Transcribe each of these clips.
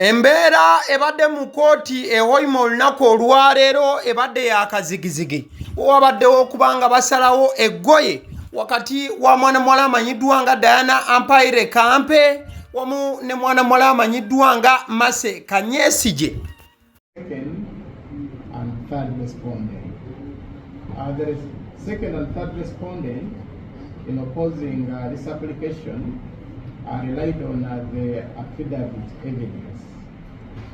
Embeera ebadde mu kooti e Hoima olunaku olwaleero ebadde yakazigizigi. Wabaddewo okubanga basalawo eggoye wakati wa mwana muwala amanyiddwa nga Diana Ampaire Kampe wamu ne mwana muwala amanyiddwa nga Mase Kanyesije. Second and third respondent. The second and third respondent in opposing this application relied on the affidavit evidence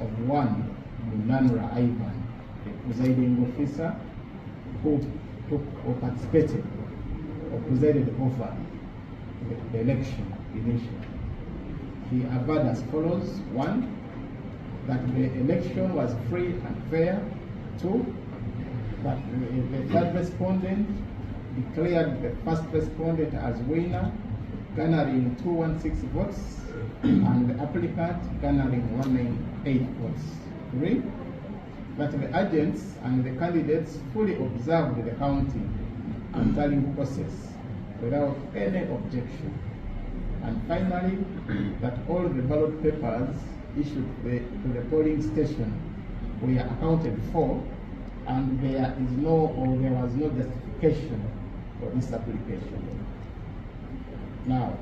of one, Munanra Ivan, the presiding officer who took or participated or presided over the election initially. He averred as follows: one, that the election was free and fair; two, that the third respondent declared the first respondent as winner, garnering 216 votes, and the applicant garnering 198 votes. Three, that the agents and the candidates fully observed the counting and tallying process without any objection. And finally, that all the ballot papers issued to the polling station were accounted for, and there was no justification for this application. Now,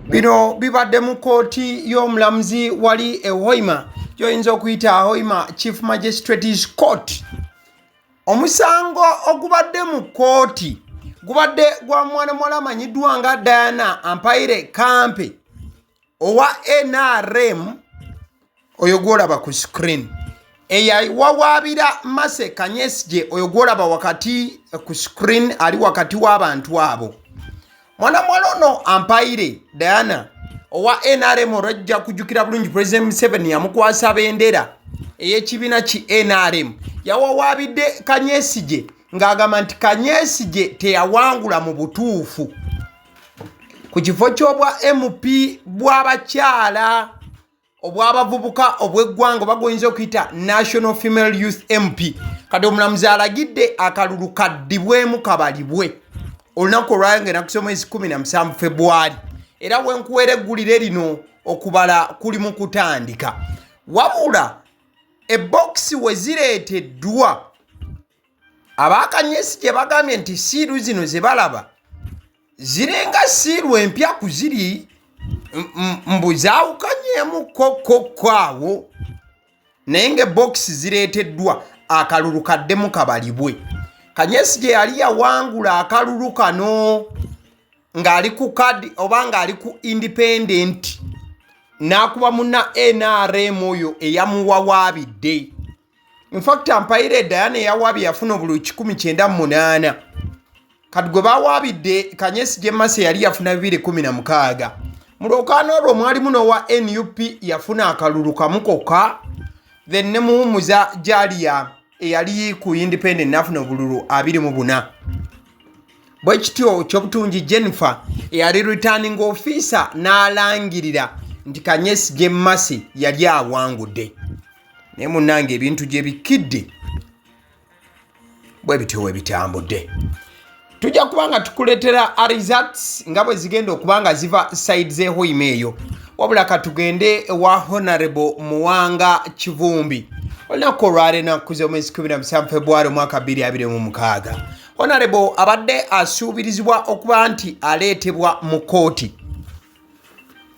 bino bibadde mu kooti y'Omulamuzi wali e Hoima gyoyinza okuyita Hoima Chief Magistrates Court. Omusango ogubadde mu kooti gubadde gwa mwana muwala amanyiddwa nga Diana Ampaire Kampe owa NRM, oyo gwolaba ku screen, eyawawaabira Mase Kanyesije, oyo gwolaba wakati ku screen, ali wakati w'abantu abo. Mwana muwala ono Ampaire Diana owa NRM olwajja kujjukira bulungi President Museveni yamukwasa bendera ey'ekibiina ki NRM, yawawaabidde Kanyesije ng'agamba nti Kanyesije teyawangula mu butuufu ku kifo ky'obwa MP bw'abakyala obw'abavubuka obw'eggwanga oba goyinza okuyita National Female Youth MP. Kati Omulamuzi alagidde akalulu kaddibwemu kabalibwe olunaku olwayongera ku mwezi 17 February, era wenkuweera eggulire lino okubala kuli mu kutandika. Wabula ebbokisi we zireeteddwa, abakanyesije bagambye nti siiru zino ze balaba zirenga siiru empya ku ziri mbu zaawukanyeemu kokko awo, naye ng'ebbokisi zireeteddwa akalulu kaddemu kabalibwe. Kanyesije yali yawangula akalulu kano ng'ali ku kadi oba ng'ali ku independent, n'akuba munna NRM oyo eyamuwawaabidde. In fact, Ampaire Diana eyawaabye yafuna obululu 198. Kati gwe bawaabidde Kanyesije Mase yali yafuna 216. Mu lwokaano olwo mwalimu n'owa NUP yafuna akalulu kamu kokka, then ne Muwumuza Jalia eyali ku independent n'afuna obululu 24. Bwe kityo ky'obutungi Jennifer eyali returning officer n'alangirira nti Kanyesije Mase yali awangudde. Naye munnange ebintu gye bikidde bwe bityo we bitambudde. Tujja kubanga tukuleetera results nga bwe zigenda okubanga ziva side ze Hoima eyo, wabula katugende ewa Honorable Muwanga Kivumbi olunaku olwaleero nakuza omwezi 17 February omwaka 2026. Honorable abadde asuubirizibwa okuba nti aleetebwa mu kooti,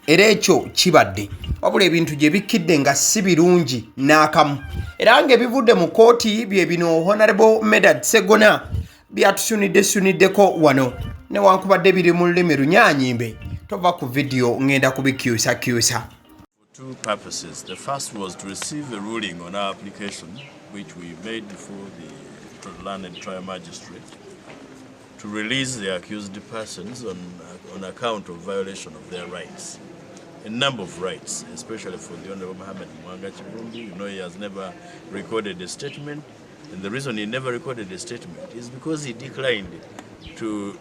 era ekyo kibadde, wabula ebintu gye bikidde nga si birungi n'akamu, era ng'ebivudde mu kooti bye bino Honorable Medad Segona byatusunidde wano newankubadde biri mu lulimi Runyaanyimbe. Tova ku video ngenda kubikyusa. Two purposes. The first was to receive a ruling on our application, which we made before the Land Trial Magistrate, to release the accused persons on account of violation of their rights. A number of rights, especially for the Honorable Mohammed Muwanga Kivumbi. You know, he has never recorded a statement, and the reason he never recorded a statement is because he declined to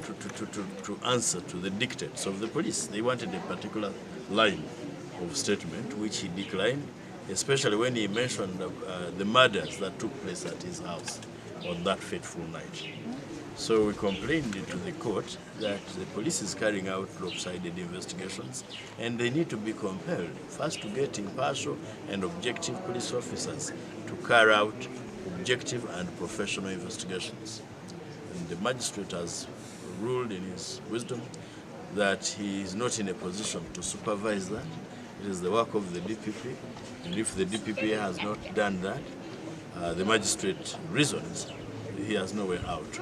answer to the dictates of the police. They wanted a particular line of statement, which he declined, especially when he mentioned the murders that took place at his house on that fateful night. So we complained to the court that the police is carrying out lopsided investigations and they need to be compelled first to get impartial and objective police officers to carry out objective and professional investigations. And the magistrate has ruled in his wisdom that he is not in a position to supervise that. It is the work of the DPP, and if the DPP has not done that, the magistrate reasons he has no way out.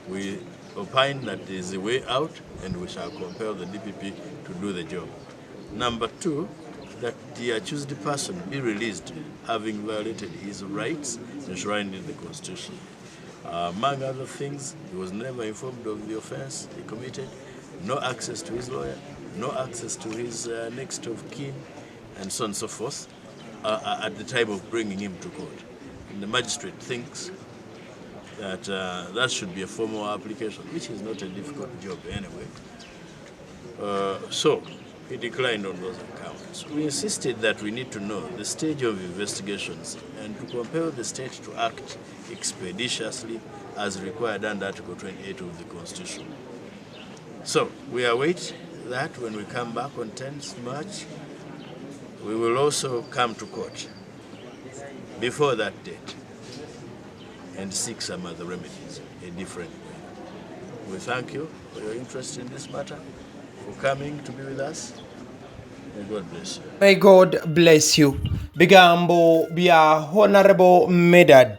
We opine that there is a way out and we shall compel the DPP to do the job. Number two, that the accused person be released having violated his rights enshrined in the Constitution. Among other things, he was never informed of the offense he committed, no access to his lawyer, no access to his next of kin, and so on and so forth, at the time of bringing him to court. And the magistrate thinks that that should be a formal application, which is not a difficult job anyway. So he declined on those accounts. We insisted that we need to know the stage of investigations and to compel the state to act expeditiously as required under Article 28 of the Constitution. So we await that when we come back on 10th March, we will also come to court before that date and seek some other remedies a different way. We thank you for your interest in this matter, for coming to be with us. May God bless you. May God bless you. Bigambo bya Honorable Medad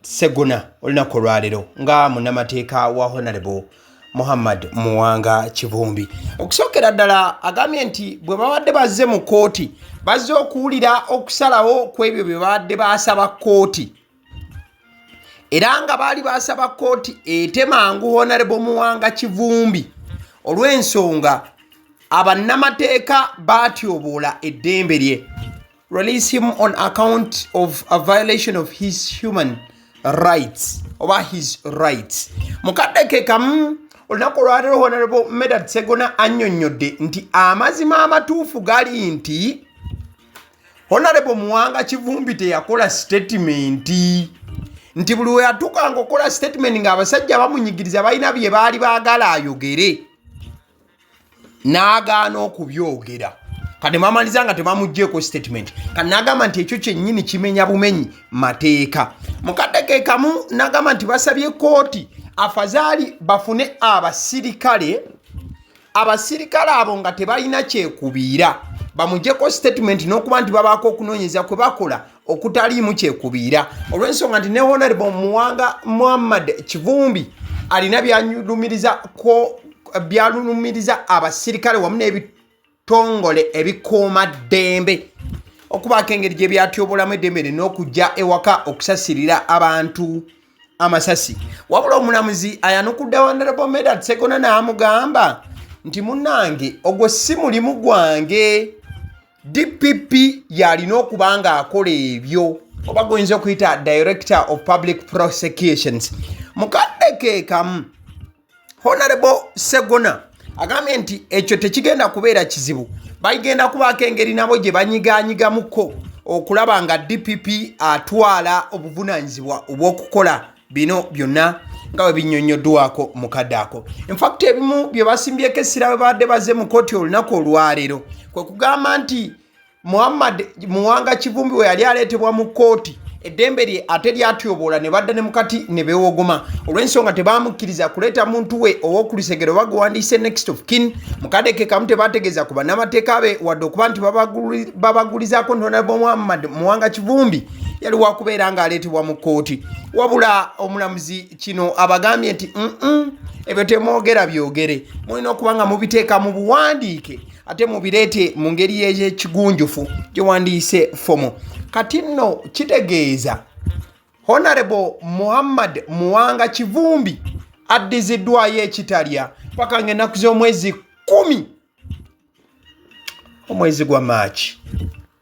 Seguna olunaku olwaleero nga munnamateeka wa Honorable Muhammad Muwanga Kivumbi. Okusookera ddala agambye nti bwe babadde bazze mu kkooti bazze okuwulira okusalawo kw'ebyo bye babadde baasaba kkooti, era nga baali baasaba kkooti ete mangu Honorable Muwanga Kivumbi olw'ensonga abannamateeka baatyoboola eddembe lye. Release him on account of a violation of his human rights oba his rights. Mukadde ke kamu olunaku olwaleero Honorable Medad Segona annyonnyodde nti amazima amatuufu gali nti Honorable Muwanga Kivumbi teyakola statement, nti buli we yatuukanga okukola statement ng'abasajja bamunyigiriza balina bye baali baagala ayogere n'agaana okubyogera. Kati mamaliza nga tebamuggyeko statement. Kati n'agamba nti ekyo kyennyini kimenya bumenyi mateeka. Mukadde ke kamu n'agamba nti basabye kkooti afazaali bafune abasirikale abo nga tebalina kyekubiira bamuggyeko statement n'okuba nti babaako okunoonyeza kwe bakola okutaliimu kyekubiira, olw'ensonga nti ne Honorable Muwanga Muhammad Kivumbi alina byalumiriza abasirikale wamu n'ebitongole ebikuuma ddembe okubaako engeri gye byatyobolamu eddembe n'okujja ewaka okusasirira abantu amasasi. Wabula omulamuzi ayanukudde Honorable Medad Segona n'amugamba nti munnange ogwo si mulimu gwange, DPP yalina okuba ng'akola ebyo, oba goyinza okuyita Director of Public Prosecutions. Mukadde ke kamu Honorable Segona agambye nti ekyo tekigenda kubeera kizibu, bagenda kubaako engeri nabo gye banyiganyigamuko okulaba nga DPP atwala obuvunaanyizibwa obw'okukola bino byonna nga bwe binnyonnyoddwako mu kadde ako. In fact ebimu bye basimbyeko essira bwe badde bazze mu kkooti olunaku olwaleero kwe kugamba nti Muwanga Kivumbi we yali aleetebwa mu kkooti eddembe lye ate lyatyoboola ne badda ne mukati ne beewogoma olw'ensonga tebaamukkiriza kuleeta muntu we ow'okulusegero oba gwewandiise next of kin. Mukadde ke kamu tebaategeeza ku bannamateeka be wadde okuba nti babagulizaako Honorable Muhammad Muwanga Kivumbi yali wakubeera ng'aleetebwa mu kkooti. Wabula omulamuzi kino abagambye nti ebyo temwogera byogere, mulina okuba nga mubiteeka mu buwandiike ate mubireete mu ngeri y'ekigunjufu gye wandiise fomo. Kati nno kitegeeza Honorable Muhammad Muwanga Kivumbi addiziddwayo ekitalya paka ng'ennaku z'omwezi 10 omwezi gwa March,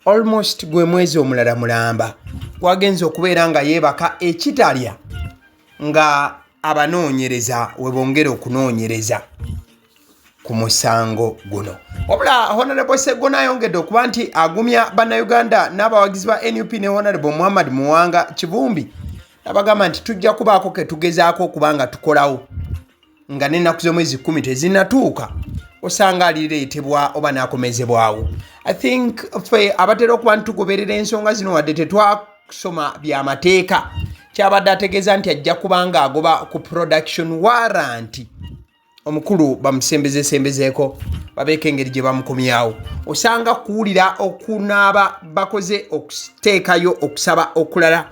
almost gwe mwezi omulala mulamba gwagenza okubeera nga yeebaka ekitalya nga abanoonyereza we bongera okunoonyereza ku musango guno. Wabula Honorable Segona ayongedde okuba nti agumya bannayuganda n'abawagizi ba NUP ne Honorable Muhammad Muwanga Kivumbi abagamba nti tujja kubaako ke tugezaako okubanga tukolawo nga n'ennaku z'omwezi 10 tezinnatuuka osanga alireetebwa oba n'akomezebwawo. I think ffe abatera okuba ntugoberera ensonga zino wadde tetwasoma byamateeka kyabadde ategeeza nti ajja kubanga agoba ku production warrant omukulu bamusembezeeko babeeko engeri gye bamukomyawo. Osanga kuwulira okunaaba bakoze okuteekayo okusaba okulala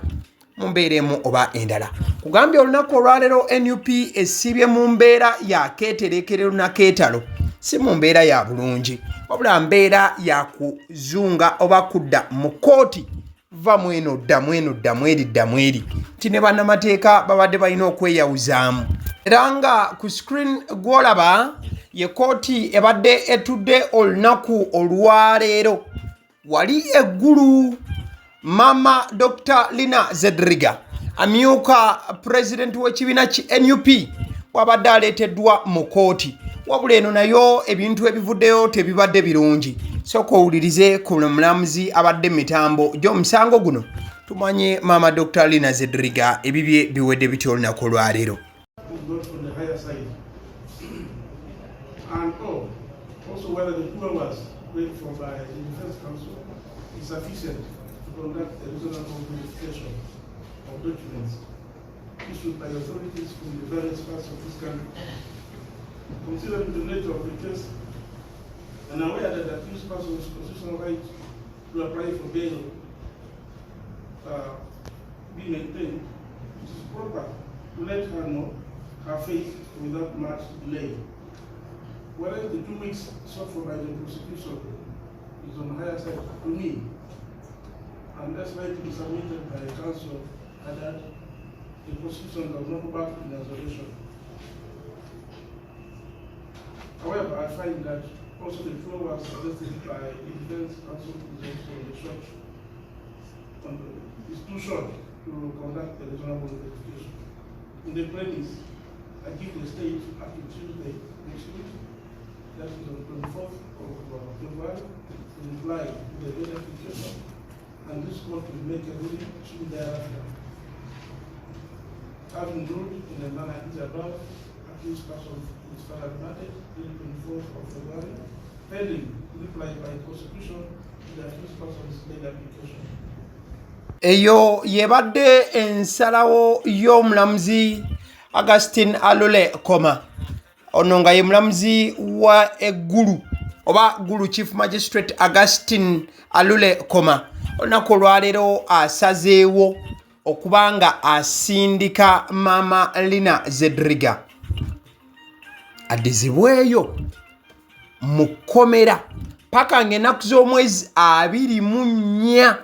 mu mbeera emu oba endala. Kugambye olunaku olwaleero NUP esibye mu mbeera ya keetereekerero na keetalo, si mu mbeera ya bulungi wabula mbeera ya kuzunga oba kudda mu kooti va mweno dda mweri nti ne bannamateeka babadde balina okweyawuzaamu. Era nga ku screen gw'olaba ye kooti ebadde etudde olunaku olwaleero wali eggulu Mama Dr. Lina Zedriga amyuka president w'ekibiina ki NUP wabadde aleeteddwa mu kooti wabula eno nayo ebintu ebivuddeyo tebibadde birungi. Sooka owulirize ku mulamuzi abadde mitambo gy'omusango guno tumanye Mama Dr. Lina Zedriga ebibye biwedde bityo olunaku olwaleero. Also whether the 2 hours paid for by the Defense Council is sufficient to conduct a reasonable verification of documents issued by authorities from the various parts of this country. Considering the nature of the case and aware that the accused person's constitutional right to apply for bail be maintained, it is proper to let her know her faith without much delay. Whereas the 2 weeks sought for by the prosecution is on the higher side to me, and that's likely submitted by counsel that the prosecution does not go back in isolation. However, I find that also the 2 hours suggested by the defense counsel is also short. It's too short to conduct a reasonable investigation. In the premise, I give the state up to Tuesday next week. That is on the 24th of February, to reply to the data application, and this court will make a ruling soon thereafter. Having ruled in the manner is above, accused person is further remanded till 24th of February, pending reply by prosecution to the accused person's legal application. Eyo yebadde ensalawo y'omulamuzi Augustine Alule Koma. Ono nga ye mulamuzi wa eggulu oba Gulu Chief Magistrate Augustine Alule Koma olunaku olwaleero asazeewo okubanga asindika Mama Lina Zedriga addizibweyo mu Kkomera paka ng'ennaku z'omwezi 24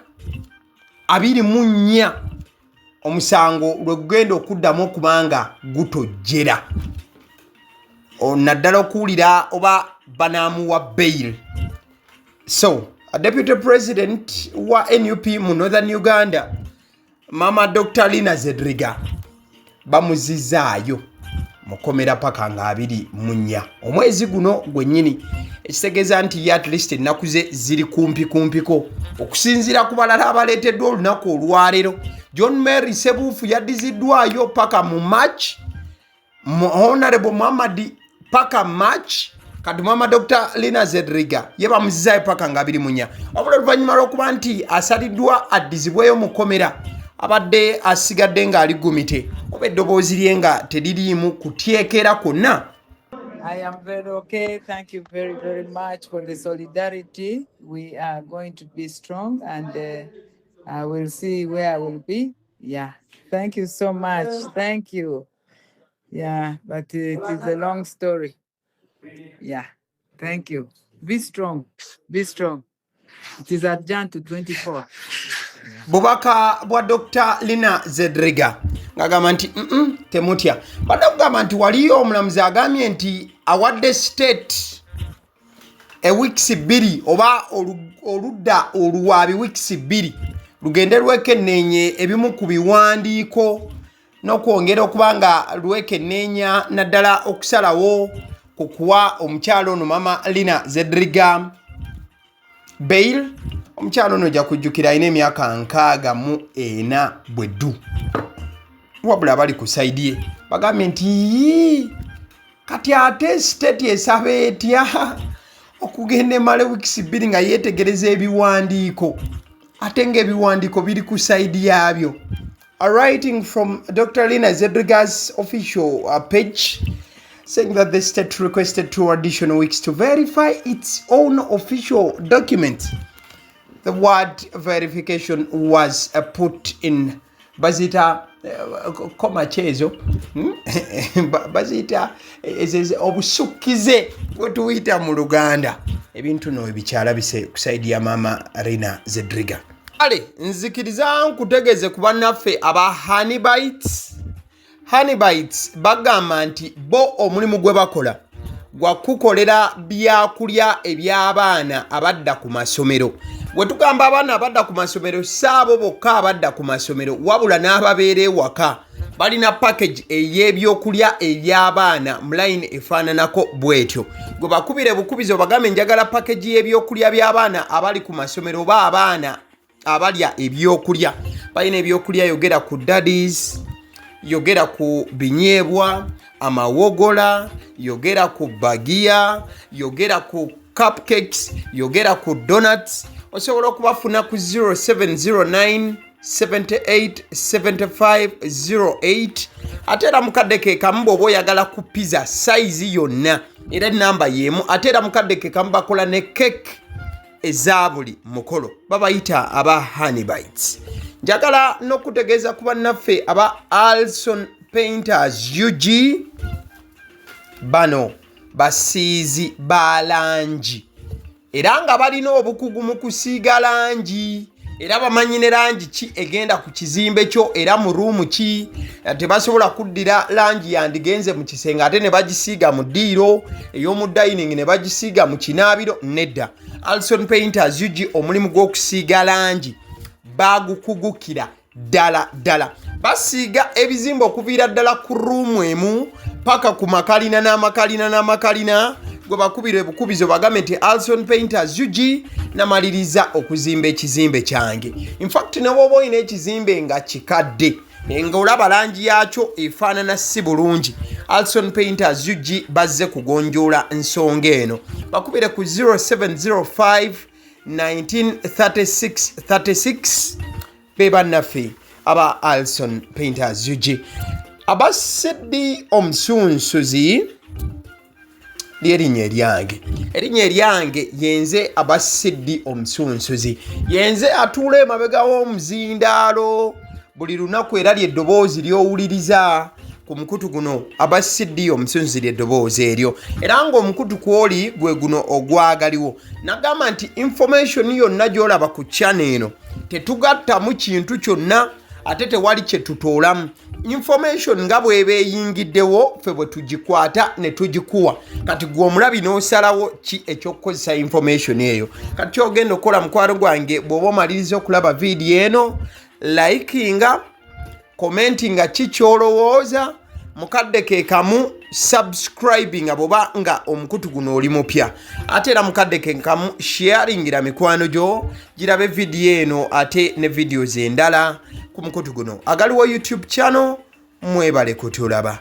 omusango lwe gugenda okuddamu okubanga gutojjera. Naddala okuwulira oba banaamuwa bail. So, a deputy president wa NUP mu Northern Uganda, Mama Dr. Lina Zedriga, Babazizaayo mu Kkomera paka nga 24 omwezi guno gwennyini, ekitegeeza nti ye at least ennaku ze ziri kumpiko okusinziira ku balala abaleeteddwa olunaku olwaleero. John Mary Sebuufu yaddiziddwayo paka mu March, Honorable Muhammad paka March, kati Mama Dr. Lina Zedriga ye bamuzizaayo paka nga 24 wabula oluvannyuma lw'okuba nti asaliddwa addizibweyo mu Kkomera abadde asigadde ng'ali gumite oba eddoboozi lye nga teririimu kutyekera kwonna. I am very okay. Thank you very, very much for the solidarity. We are going to be strong and I will see where I will be. Yeah. Thank you so much. Thank you. Yeah, but it is a long story. Yeah. Thank you. Be strong. Be strong. It is adjourned to 24. Bubaka bwa Dr. Lina Zedriga ngagamba nti temutya badde kugamba nti waliyo omulamuzi agambye nti awadde state weeks 2 oba oludda oluwaabi weeks 2 lugende lwekenneenye ebimu ku biwandiiko n'okwongera okuba nga lwekenneenya naddala okusalawo ku kuwa omukyalo ono Mama Lina Zedriga bail. Omukyalo ono ojja kujjukira alina emyaka 64 bweddu. wabula bali ku side ye bagambye nti kati ate state esaba etya okugenda emale weeks 2 nga yeetegereza ebiwandiiko ate ng'ebiwandiiko biri ku side yaabyo. A writing from Dr. Lina Zedriga's official page saying that the state requested 2 additional weeks to verify its own official document. The word verification was put in bazita komachezo bazita obusukize bwetuyita mu Luganda ebintu no ebikyala bise kusaidi ya mama Lina Zedriga. Ale nzikiriza nkutegeze ku bannaffe aba Honey Bites bagamba nti bo omulimu gwe bakola gwa kukolera byakulya eby'abaana abadda ku masomero. Bwe tugamba abaana abadda ku masomero saabo bokka abadda ku masomero wabula n'ababeera ewaka balina package ey'ebyokulya eby'abaana mu line efaananako bwetyo. Gwe bakubire bukubizo bagambe njagala package y'ebyokulya by'abaana abali ku masomero ba abaana abalya ebyokulya. Balina ebyokulya yogera ku daddies, yogera ku binyeebwa, amawogola, yogera ku bagiya, yogera ku cupcakes, yogera ku donuts. Osobola okubafuna ku 0709 787508 ate era mukadde ke kamu bw'oba oyagala ku pizza size yonna era namba y'emu ate era mukadde ke kamu bakola ne cake eza buli mukolo babayita aba Honey Bites. Njagala n'okutegeeza ku bannaffe aba Alson Painters UG bano basiizi ba langi era nga balina obukugu mu kusiiga langi era bamanyi ne langi ki egenda ku kizimbe kyo era mu ruumu ki. Tebasobola kuddira langi yandigenze mu kisenge ate ne bagisiiga mu ddiiro ey'omu dining ne bagisiiga mu kinaabiro nedda. Alson Painters UG omulimu gw'okusiiga langi bagukugukira ddala basiiga ebizimbe okuviira ddala ku ruumu emu paka ku makalina n'amakalina gwe bakubira bukubizo bagambe nti Alson Painters UG namaliriza okuzimba ekizimbe kyange. In fact ne bw'oba olina ekizimbe nga kikadde nga olaba langi yaakyo efaanana si bulungi, Alson Painters UG bazze kugonjoola ensonga eno. Bakubire ku 0705 1936 be bannaffe aba Alson Painters UG. Aba Sedi Omusunsuzi lyerinnya eryange yenze aba Sedi Omusunsuzi yenze atuula emabega w'omuzindaalo buli lunaku era ly'eddoboozi ly'owuliriza ku mukutu guno aba Sedi Omusunsuzi ly'eddoboozi eryo era ng'omukutu kwoli gwe guno ogwagaliwo. Nagamba nti information yonna gy'olaba ku channel eno tetugattamu kintu kyonna ate tewali kye tutoolamu. Information nga bw'eba eyingiddewo ffe bwe tugikwata ne tugikuwa. Kati gwe omulabi n'osalawo ki eky'okukozesa information eyo. Kati ky'ogenda okukola mukwano gwange bw'oba omaliriza okulaba vidiyo eno, likinga, commentinga ki ky'olowooza, mukadde ke kamu subscribinga bw'oba nga omukutu guno oli mupya. Ate era mukadde ke kamu sharingira mikwano gyo girabe vidiyo eno ate ne videos endala ku mukutu guno. Agaliwo YouTube channel mwebale kutulaba.